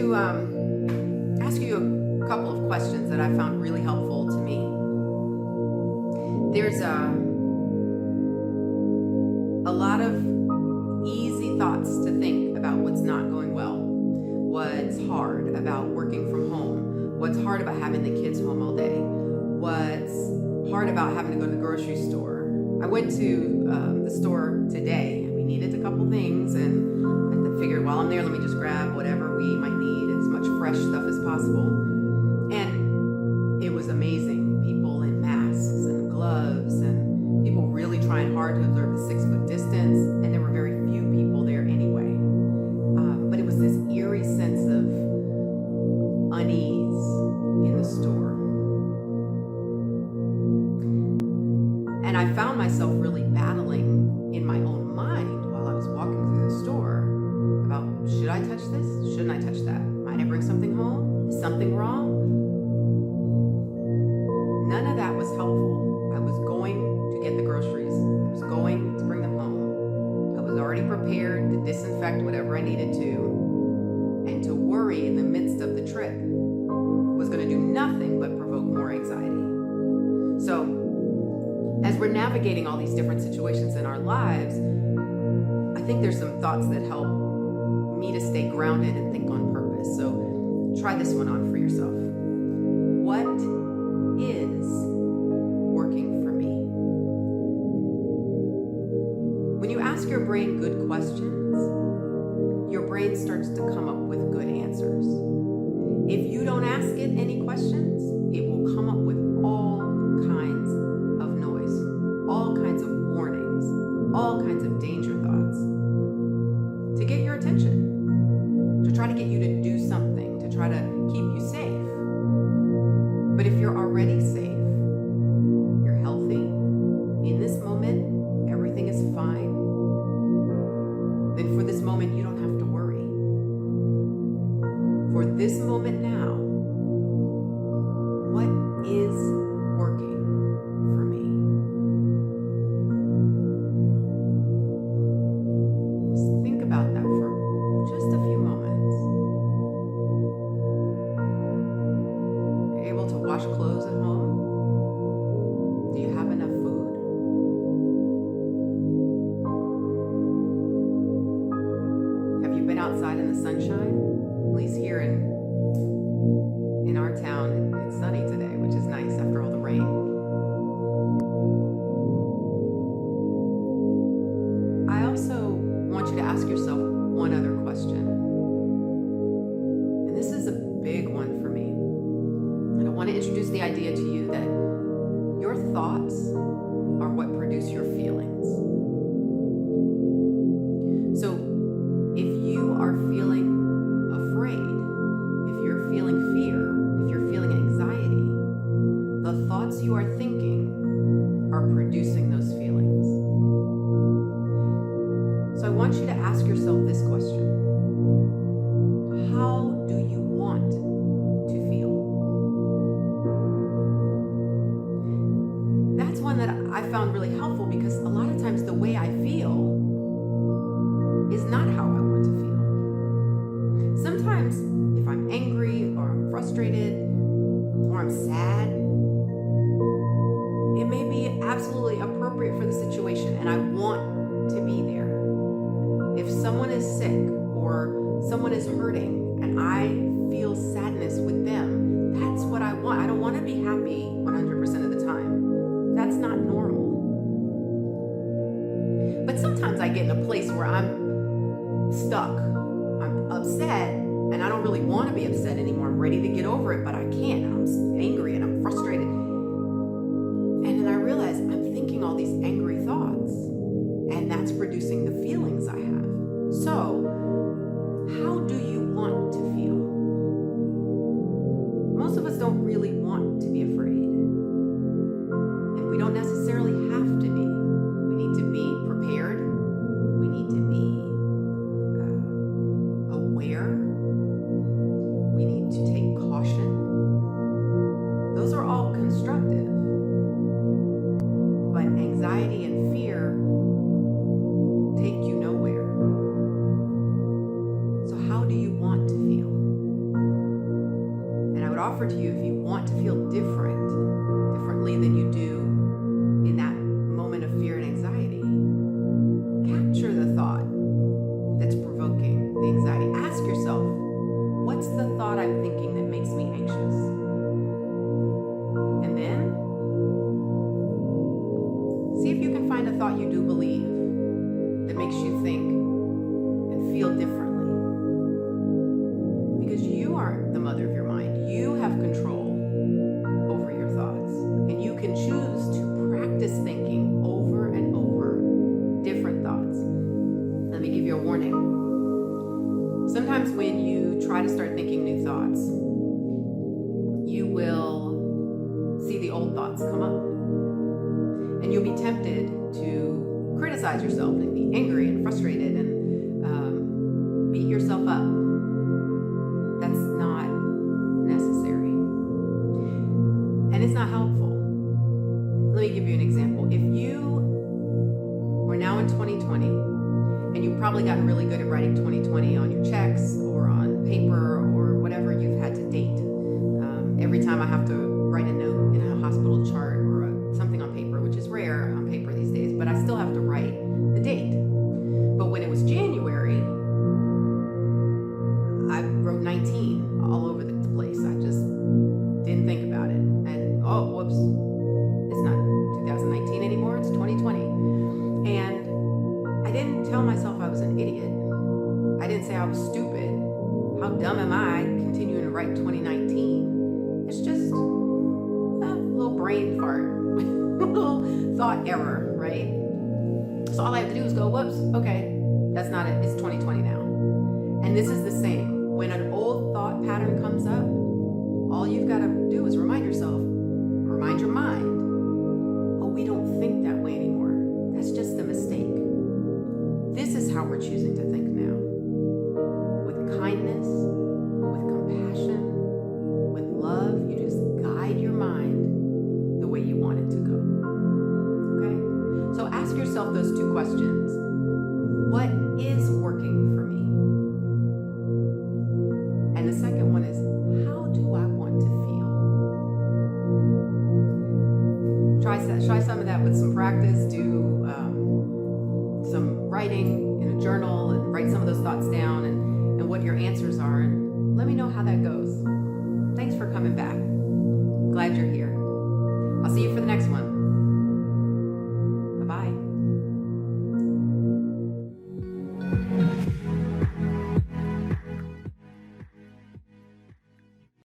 to ask you a couple of questions that I found really helpful to me. There's a lot of easy thoughts to think about what's not going well, what's hard about working from home, what's hard about having the kids home all day, what's hard about having to go to the grocery store. I went to the store today. We needed a couple things, and I figured while I'm there, let me just grab whatever we might need, as much fresh stuff as possible. And it was amazing. People in masks and gloves, and people really trying hard to observe the 6-foot distance, and there were very few people there anyway. But it was this eerie sense of unease in the store. And I found myself really battling in my own mind while I was walking through the store about, should I touch this? Shouldn't I touch that? Might I bring something home? Is something wrong? None of that was helpful. I was going to get the groceries. I was going to bring them home. I was already prepared to disinfect whatever I needed to. And to worry in the midst of the trip was going to do nothing but provoke more anxiety. So, as we're navigating all these different situations in our lives, I think there's some thoughts that help me to stay grounded and think on purpose. So try this one on for yourself. What is working for me? When you ask your brain good questions, your brain starts to come up with good answers. If you don't ask it any questions, it will come up with all kinds of noise, all kinds of warnings, all kinds of danger thoughts to get your attention, to try to get you to do something, to try to keep you safe. But if you're already safe, you're healthy, in this moment, everything is fine, then for this moment, you don't have to worry. For this moment now, what is working for me? Just think about that for just a few moments. Are you able to wash clothes at home? Do you have enough food? Have you been outside in the sunshine? At least here in our town, it's sunny today, which is nice after all the rain. I also want you to ask yourself one other question. And this is a big one for me. And I want to introduce the idea to you that your thoughts are what produce your feelings. So if you are feeling afraid, if you're feeling fear, if you're feeling anxiety, the thoughts you are thinking are producing those feelings. So I want you to ask yourself this question. How do you want to feel? That's one that I found really helpful because a lot of times the way I feel is not how I want to feel. Sometimes if I'm angry or I'm frustrated or I'm sad, it may be absolutely appropriate for the situation and I want to be there. If someone is sick or someone is hurting and I feel sadness with them, that's what I want. I don't want to be happy 100% of the time. That's not normal. But sometimes I get in a place where I'm stuck. I'm upset and I don't really want to be upset anymore. I'm ready to get over it, but I can't. I'm angry and I'm frustrated. And then I realize I'm thinking all these angry thoughts and that's producing the feelings I have. So, how do you want to feel? Most of us don't really want to be afraid. And we don't necessarily have to be. We need to be prepared. We need to be aware. We need to take caution. Those are all constructive. But anxiety and fear take you nowhere. So how do you want to feel? would offer to you, if you want to feel differently than you do in that moment of fear and anxiety, capture the thought that's provoking the anxiety. Ask yourself, what's the thought I'm thinking that makes me anxious? And then see if you can find a thought you do believe that makes you think and feel differently. Because you aren't the mother of your mind. You have control over your thoughts. And you can choose to practice thinking over and over different thoughts. Let me give you a warning. Sometimes when you try to start thinking new thoughts, you will see the old thoughts come up. And you'll be tempted to criticize yourself and be angry and frustrated and beat yourself up. That's not necessary. And it's not helpful. Let me give you an example. If you were now in 2020, and you've probably gotten really good at writing 2020 on your checks or on paper or whatever you've had to date. Every time I have to write a note in a hospital chart or something on paper, which is rare on paper these days, but I still have to write the date. But when it was January, I wrote 19 all over the place. I just didn't think about it. And oh, whoops, it's not 2019 anymore, it's 2020. And I didn't tell myself I was an idiot. I didn't say I was stupid. How dumb am I continuing to write 2019? It's just a little brain fart, a little thought error, right? So all I have to do is go, whoops, okay, that's not it. It's 2020 now. And this is the same. When an old thought pattern comes up, all you've got to do is remind yourself, remind your mind, oh, we don't think that way anymore. That's just a mistake. This is how we're choosing to think now. With kindness, with compassion, with love, you just guide your mind the way you want it to go. Okay? So ask yourself those two questions. What is working for me? And the second one is, how do I want to feel? Try some of that with some practice. Do some writing in a journal and write some of those thoughts down and what your answers are. And let me know how that goes. Thanks for coming back.